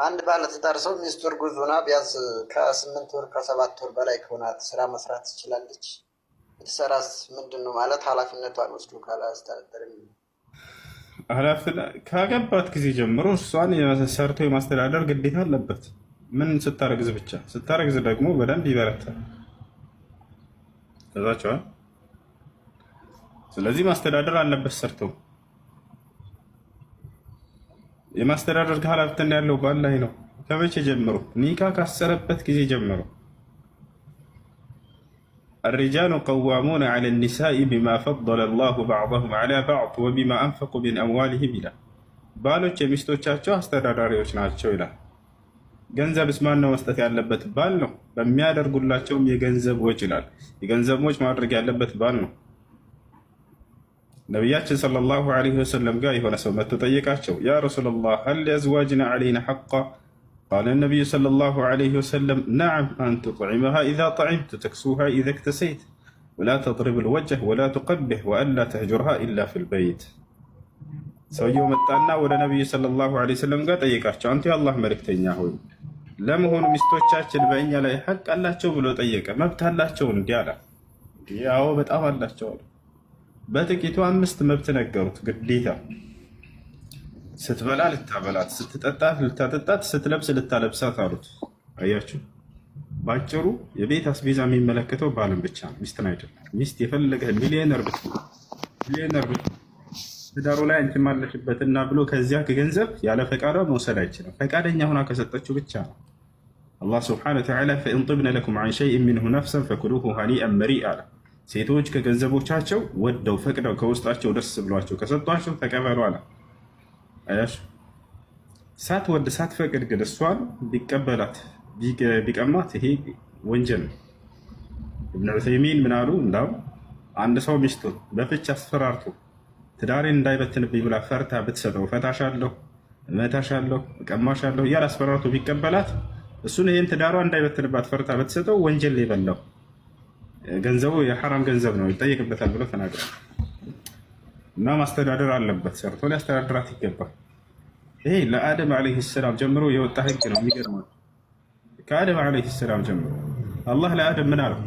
አንድ ባለትዳር ሰው ሚስቱ እርጉዝ ሆና ቢያንስ ከ8 ወር ከ7 ወር በላይ ከሆናት ስራ መስራት ትችላለች? ብትሰራስ ምንድን ነው ማለት ኃላፊነቷን ወስዶ ካላስተዳደረም? ካገባት ጊዜ ጀምሮ እሷን ሰርቶ የማስተዳደር ግዴታ አለበት። ምን ስታረግዝ ብቻ። ስታረግዝ ደግሞ በደንብ ይበረታል። ከዛቸዋል። ስለዚህ ማስተዳደር አለበት ሰርቶ። የማስተዳደር ኃላፊነት ያለው ባል ላይ ነው። ከመቼ ጀምሮ? ኒካ ካሰረበት ጊዜ ጀምሮ። الرجال قوامون على النساء بما فضل الله بعضهم على بعض وبما أنفقوا من أموالهم ይላል። ባሎች የሚስቶቻቸው አስተዳዳሪዎች ናቸው ይላል። ገንዘብስ ማን ነው መስጠት ያለበት? ባል ነው። በሚያደርጉላቸውም የገንዘብ ወጪ ይላል። የገንዘብ ወጪ ማድረግ ያለበት ባል ነው። ነቢያችን ሰለላሁ ዐለይሂ ወሰለም ጋር የሆነ ሰው መጥቶ ጠየቃቸው። ያ ረሱለላህ ሀል ሊአዝዋጅና ዐለይና ሐቃ? ቃለ ነቢዩ ሰለላሁ ዐለይሂ ወሰለም ነዓም አን ቱጥዒመሃ ኢዛ ጠዒምት ወተክሱሃ ኢዛ እክተሰይት ወላ ተድሪብ ልወጅህ ወላ ቱቀቢሕ ወአላ ተህጁርሃ ኢላ ፊል በይት። ሰውየው መጣና ወደ ነቢዩ ሰለላሁ ዐለይሂ ወሰለም ጋር ጠየቃቸው። አንቱ የአላህ መልእክተኛ ሆይ ለመሆኑ ሚስቶቻችን በእኛ ላይ ሐቅ አላቸው ብሎ ጠየቀ። መብት አላቸው እንዲህ አለ። ያው በጣም አላቸው አለ። በጥቂቱ 5 መብት ነገሩት። ግዴታ ስትበላ ልታበላት፣ ስትጠጣት ልታጠጣት፣ ስትለብስ ልታለብሳት አሉት። አያችሁ፣ ባጭሩ የቤት አስቤዛ የሚመለከተው ባልን ብቻ ነው፣ ሚስትን አይደለም። ሚስት የፈለገ ሚሊዮነር ትዳሩ ላይ አንቺ ማለሽበትና ብሎ ከዚያ ከገንዘብ ያለ ፈቃዷ መውሰድ አይችልም። ፈቃደኛ ሆና ከሰጠችው ብቻ ነው። አላህ ሱብሓነሁ ወተዓላ ፈኢን ጢብነ ለኩም ዐን ሸይኢን ሚንሁ ነፍሰን ፈኩሉሁ ሀኒአን መሪአ አለ። ሴቶች ከገንዘቦቻቸው ወደው ፈቅደው ከውስጣቸው ደስ ብሏቸው ከሰጧቸው ተቀበሉ አለ። አያሽ ሳትወድ ሳትፈቅድ ግን እሷን ቢቀበላት ቢቀማት ይሄ ወንጀል ነው። ኢብኑ ዑሰይሚን ምን አሉ? እንዳውም አንድ ሰው ሚስቱን በፍች አስፈራርቶ ትዳሬን እንዳይበትንብኝ ብላ ፈርታ ብትሰጠው ፈታሻለሁ፣ እመታሻለሁ፣ እቀማሻለሁ እያለ አስፈራርቶ ቢቀበላት እሱን ይህን ትዳሯ እንዳይበትንባት ፈርታ ብትሰጠው ወንጀል የበላው ገንዘቡ የሐራም ገንዘብ ነው ይጠየቅበታል ብሎ ተናግሯል። እና ማስተዳደር አለበት፣ ሰርቶ ሊያስተዳድራት ይገባል። ይሄ ለአደም ዓለይሂ ሰላም ጀምሮ የወጣ ህግ ነው። የሚገርመው ከአደም ዓለይሂ ሰላም ጀምሮ አላህ ለአደም ምን አለው?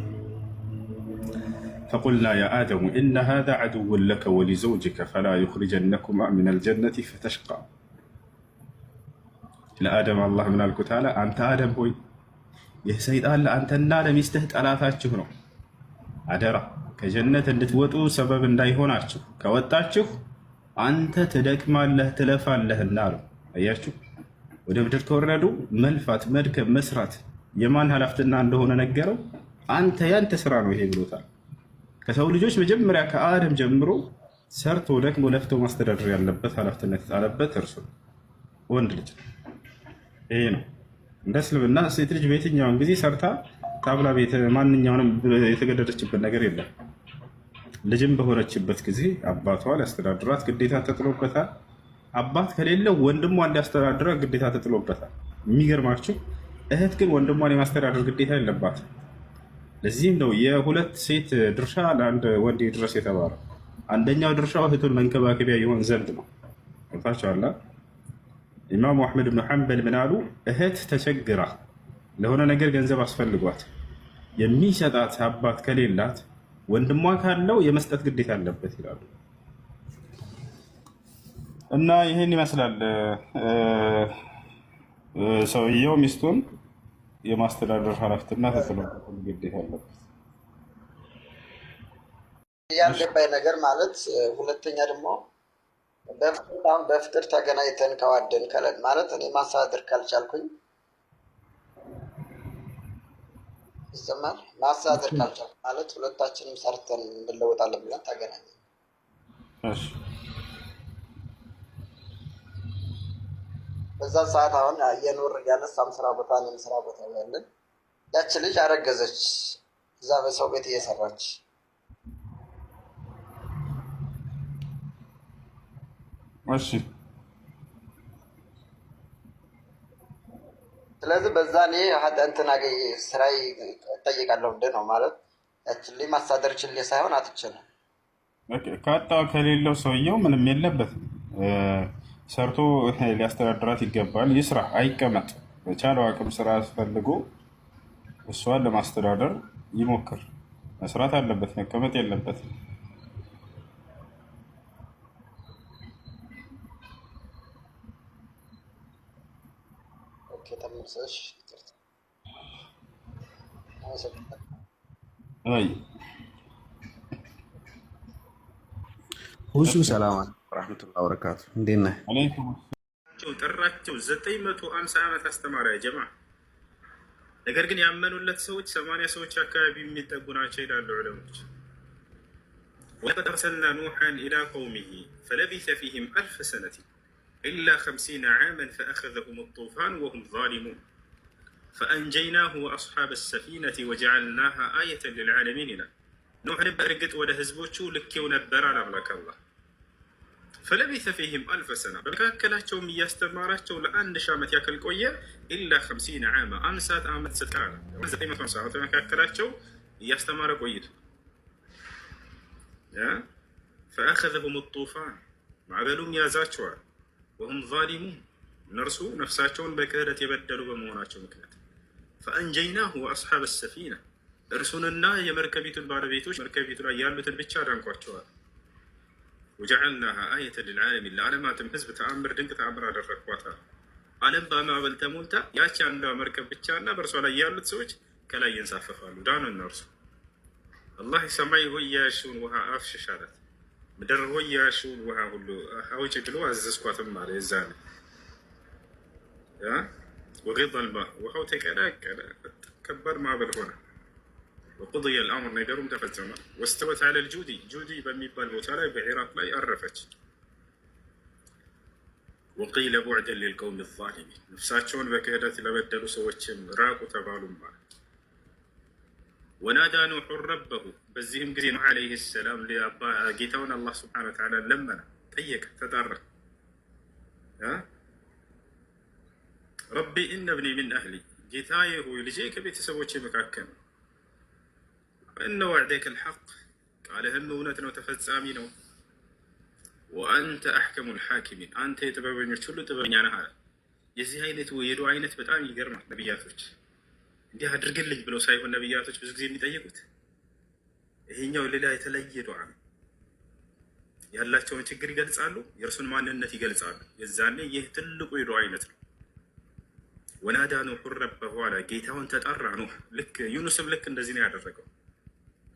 ፈቁልና ያ አደሙ ኢነ ሃዛ ዐዱውን ለከ ወሊዘውጅከ ፈላ ዩኽሪጀነኩማ ሚነል ጀነቲ ፈተሽቃ። ለአደም አላህ ምን አልኩት አለ? አንተ አደም ሆይ ይህ ሰይጣን ለአንተና ለሚስትህ ጠላታችሁ ነው። አደራ ከጀነት እንድትወጡ ሰበብ እንዳይሆናችሁ፣ ከወጣችሁ አንተ ትደክማለህ ትለፋለህና አሉ። አያችሁ፣ ወደ ምድር ከወረዱ መልፋት፣ መድከም፣ መስራት የማን ኃላፊነት እንደሆነ ነገረው። አንተ ያንተ ስራ ነው ይሄ ብሎታል። ከሰው ልጆች መጀመሪያ ከአደም ጀምሮ ሰርቶ ደክሞ ለፍቶ ማስተዳደር ያለበት ኃላፊነት የጣለበት እርሱ ወንድ ልጅ ይሄ ነው። እንደ እስልምና ሴት ልጅ በየትኛውን ጊዜ ሰርታ ታብላ ቤት ማንኛውንም የተገደደችበት ነገር የለም። ልጅም በሆነችበት ጊዜ አባቷ ሊያስተዳድራት ግዴታ ተጥሎበታል። አባት ከሌለው ወንድሟ እንዲያስተዳድራት ግዴታ ተጥሎበታል። የሚገርማችሁ እህት ግን ወንድሟን የማስተዳደር ግዴታ የለባትም። ለዚህም ነው የሁለት ሴት ድርሻ ለአንድ ወንድ ድረስ የተባለው። አንደኛው ድርሻው እህቱን መንከባከቢያ ይሆን ዘንድ ነው። ታቸዋላ ኢማሙ አሕመድ ብን ሐንበል ምን አሉ? እህት ተቸግራ ለሆነ ነገር ገንዘብ አስፈልጓት የሚሰጣት አባት ከሌላት ወንድሟ ካለው የመስጠት ግዴታ አለበት ይላሉ። እና ይህን ይመስላል ሰውየው ሚስቱን የማስተዳደር ኃላፊነትና ተጥሎበት ግዴታ አለበት። ያልገባኝ ነገር ማለት ሁለተኛ ደግሞ በፍቅር ተገናኝተን ከዋደን ከለን ማለት እኔ ማስተዳደር ካልቻልኩኝ ይሰማል። ማስተዳደር ካልቻልኩ ማለት ሁለታችንም ሰርተን እንለወጣለን ብለን ተገናኘን። በዛ ሰዓት አሁን እየኖር ያለ እሷም ስራ ቦታ እኔም ስራ ቦታ ያለን ያቺ ልጅ አረገዘች፣ እዛ በሰው ቤት እየሰራች እሺ። ስለዚህ በዛ እኔ እንትን አገኝ ስራ እጠይቃለሁ እንደ ነው ማለት ያችን ልጅ ማስተዳደር ችል ሳይሆን አትችልም። ካጣው ከሌለው ሰውየው ምንም የለበትም። ሰርቶ ሊያስተዳድራት ይገባል። ይስራ፣ አይቀመጥ። በቻለው አቅም ስራ ፈልጎ እሷን ለማስተዳደር ይሞክር። መስራት አለበት፣ መቀመጥ የለበትም። ኦኬ ተመልሰሽ ይቅርታ። አመሰግናለሁ። አይ ሁሱ ሰላም ረሕመቱላሂ ወበረካቱ። እንዴት ነህ? አለይኩም ጠራቸው 950 ዓመት አስተማሪ ጀማ። ነገር ግን ያመኑለት ሰዎች 80 ሰዎች አካባቢ የሚጠጉ ናቸው ይላሉ ዑለሞች። ወለቀድ አርሰልና ኑሐን ኢላ ቀውሚሂ ፈለቢሰ ፊህም አልፈ ሰነት ኢላ 50 ዓመን ፈአኸዘሁም ጡፋን ወሁም ዛሊሙን ፈአንጀይናሁ ወአስሓበ ሰፊነቲ ወጀዐልናሃ አየተን ልልዓለሚን ይላል። ኑሕን በእርግጥ ወደ ህዝቦቹ ልኬው ነበር አለ አምላክ አላህ። ፈለቢሰ ፊህም አልፈ ሰና በመካከላቸውም እያስተማራቸው ለ1000 ዓመት ያክል ቆየ። ኢላ 50 ዓመ 50 ዓመት ስትቀራ 950 ዓመት በመካከላቸው እያስተማረ ቆይቶ ፈአኸዘሁም ጡፋን ማዕበሉም ያዛቸዋል። ወሁም ዛሊሙን እነርሱ ነፍሳቸውን በክህደት የበደሉ በመሆናቸው ምክንያት ፈአንጀይናሁ ወአስሓበ ሰፊና እርሱንና የመርከቢቱን ባለቤቶች መርከቢቱ ላይ ያሉትን ብቻ አዳንኳቸዋል። ወጀዐልናሃ አየተን ልልዓለሚን ለዓለማትም ህዝብ ተአምር ድንቅ ተአምር አደረግኳታል። ዓለም በማዕበል ተሞልታ ያቺ አንዷ መርከብ ብቻ እና በእርሷ ላይ ያሉት ሰዎች ከላይ ይንሳፈፋሉ። ዳኑ እነርሱ። አላህ ሰማይ ሆይ የያዝሽውን ውሃ አፍሽሽ አላት። ምድር ሆይ የያዝሽውን ውሃ ሁሉ አውጪ ብሎ አዘዝኳትም አለ። የዛኔ ወጊض አልማእ ውሃው ተቀላቀለ፣ ከባድ ማዕበል ሆነ። ወቁድየ አልአምር ነገሩም ተፈጸመ። ወስተወት ዐለ ልጁዲ ጁዲ በሚባል ቦታ ላይ በኢራቅ ላይ አረፈች። ወቂለ ቡዕደን ሊልቀውም ዛሊሚን ነፍሳቸውን በክህደት ለበደሉ ሰዎችም ራቁ ተባሉ ማለት። ወናዳ ኑሑ ረበሁ በዚህም ጊዜ ኑሕ ዓለይሂ ሰላም ጌታውን አላህ ስብሓነሁ ወተዓላ ለመነ፣ ጠየቀ፣ ተጣራ። ረቢ ኢነ ብኒ ሚን አህሊ ጌታዬ ሆይ ልጄ ከቤተሰቦቼ መካከል ነው። ወእነ ወዕደከ ልሐቅ ቃልህም እውነት ነው ተፈጻሚ ነው። ወአንተ አሕከሙ ልሓኪሚን አንተ የጥበበኞች ሁሉ ጥበበኛ ነህ አለ። የዚህ አይነት የዱዓ አይነት በጣም ይገርማል። ነቢያቶች እንዲህ አድርግልኝ ብለው ሳይሆን ነቢያቶች ብዙ ጊዜ የሚጠይቁት ይሄኛው ሌላ የተለየ ዱዓ ነው። ያላቸውን ችግር ይገልጻሉ፣ የእርሱን ማንነት ይገልጻሉ። የዛኔ ይህ ትልቁ የዱዓ አይነት ነው። ወናዳ ኑሑ ረበሁ አለ ጌታውን ተጣራ ኑሕ። ልክ ዩኑስም ልክ እንደዚህ ነው ያደረገው።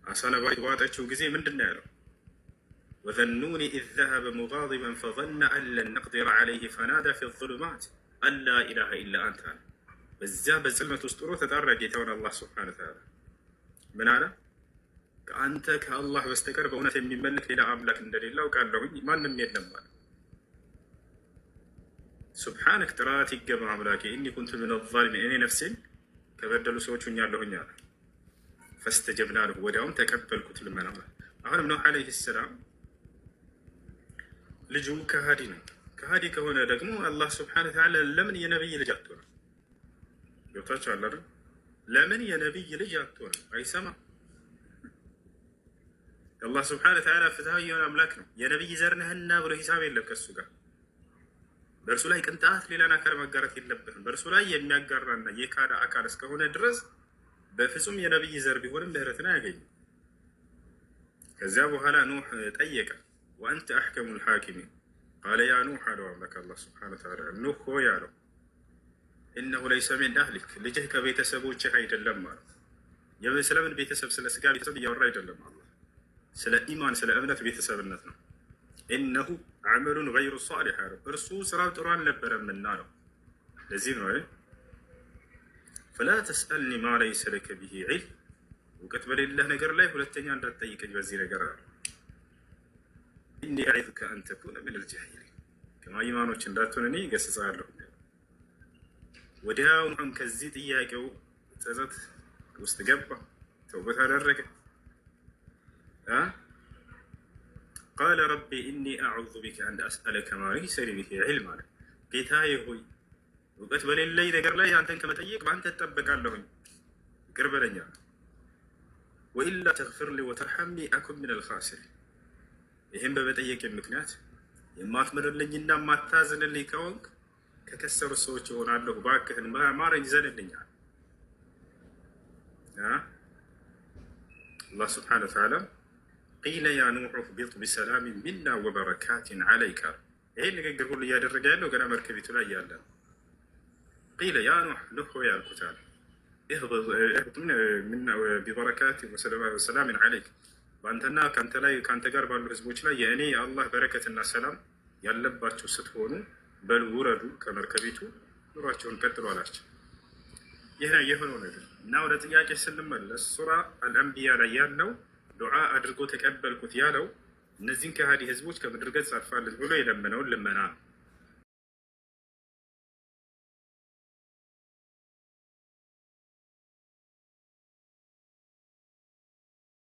አሳ ነባሪ በዋጠችው ጊዜ ምንድን ነው ያለው? ወዘኑኒ ኢዝ ዘሀበ ሙጋዲበን ፈظነ አን ለን ነቅዲረ ዐለይህ ፈናዳ ፊ ዙሉማት አን ላ ኢላሀ ኢላ አንተ አለ። በዚያ በጽልመት ውስጥ ሆኖ ተጣራ ጌታውን አላህ ሱብሓነሁ ወተዓላ። ምን አለ? ከአንተ ከአላህ በስተቀር በእውነት የሚመለክ ሌላ አምላክ እንደሌለ አውቃለሁኝ፣ ማንም የለም አለ። ሱብሓነክ ጥራት ይገባ አምላኬ፣ ኢኒ ኩንቱ ሚነ ዛሊሚን እኔ ነፍሴን ከበደሉ ሰዎች ሆኛለሁኝ አለ። ፈስተጀብና ለሁ ወዲያውም ተቀበልኩት ልመና። አሁንም ኑሕ ዓለይሂ ሰላም ልጁ ከሃዲ ነው። ከሃዲ ከሆነ ደግሞ አላህ ስብሐነሁ ወተዓላ ለምን የነቢይ ልጅ አትሆንም? ገብታችኋል አይደል? ለምን የነቢይ ልጅ አትሆንም? አይሰማም። አላህ ስብሐነሁ ወተዓላ ፍትሃዊ የሆነ አምላክ ነው። የነቢይ ዘር ነህና ብሎ ሂሳብ የለም ከእሱ ጋር። በእርሱ ላይ ቅንጣት ሌላን አካል ማጋራት የለብንም። በእርሱ ላይ የሚያጋራና የካዳ አካል እስከሆነ ድረስ በፍጹም የነቢይ ዘር ቢሆንም ምህረትን አያገኝም። ከዚያ በኋላ ኑሕ ጠየቀ፣ ወአንተ አሕከሙ ልሓኪሚን ቃለ ያ ኑሕ አለው አምላክ አላህ ስብሐነሁ ወተዓላ ኑሕ ሆይ አለው ኢነሁ ለይሰ ሚን አህሊክ ልጅህ ከቤተሰቦችህ አይደለም ማለት። ስለምን ቤተሰብ? ስለ ስጋ ቤተሰብ እያወራ አይደለም አላህ፣ ስለ ኢማን ስለ እምነት ቤተሰብነት ነው። ኢነሁ ዐመሉን ገይሩ ሷሊሕ አለው እርሱ ስራው ጥሩ አልነበረምና ነው። ለዚህ ነው ፈላ ተስአልኒ ማ ለይሰ ለከ ቢሂ ዒልም እውቀት በሌለህ ነገር ላይ ሁለተኛ እንዳትጠይቀኝ በዚህ ነገር አለ። ኢኒ አዒዙከ አን ተኩነ ሚነል ጃሂሊን ከማይማኖች እንዳትሆን እኔ እገሥጽሃለሁ። ወዲያውኑ ከዚህ ጥያቄው ጸጸት ውስጥ ገባ፣ ተውበት አደረገ። ቃለ ረቢ ኢኒ አዑዙ ቢከ አን አስአለከ ማ ለይሰ ሊ ቢሂ ዒልም አለ። ጌታዬ ሆይ እውቀት በሌለኝ ነገር ላይ አንተን ከመጠየቅ በአንተ እጠበቃለሁኝ፣ ይቅር በለኝ። ወኢላ ተግፊር ሊ ወተርሐምኒ አኩን ሚነል ኻሲሪን ይህም በመጠየቅ ምክንያት የማትምርልኝና የማታዝንልኝ ከሆንክ ከከሰሩ ሰዎች እሆናለሁ፣ እባክህን ማረኝ፣ ዘንልኛል። አላህ ስብሓነሁ ወተዓላ ቂለ ያ ኑሕ እህቢጥ ቢሰላሚን ሚና ወበረካቲን ዐለይከ። ይሄን ንግግር ሁሉ እያደረገ ያለው ገና መርከቢቱ ላይ ያለ ነው። ቂለ ያ ኑሕ ሆይ አልኩት አለ እህቢጥ ቢበረካቲን ወሰላሚን ዐለይከ፣ በአንተና ከአንተ ጋር ባሉ ህዝቦች ላይ የእኔ የአላህ በረከትና ሰላም ያለባቸው ስትሆኑ በሉ ውረዱ ከመርከቢቱ፣ ኑሯቸውን ቀጥሉ አላቸው። ይህ ነው የሆነው ነገር እና ወደ ጥያቄ ስንመለስ ሱራ አልአንቢያ ላይ ያለው ዱዓ አድርጎ ተቀበልኩት ያለው እነዚህን ከሃዲ ህዝቦች ከምድር ገጽ አጥፋልን ብሎ የለመነውን ልመና ነው።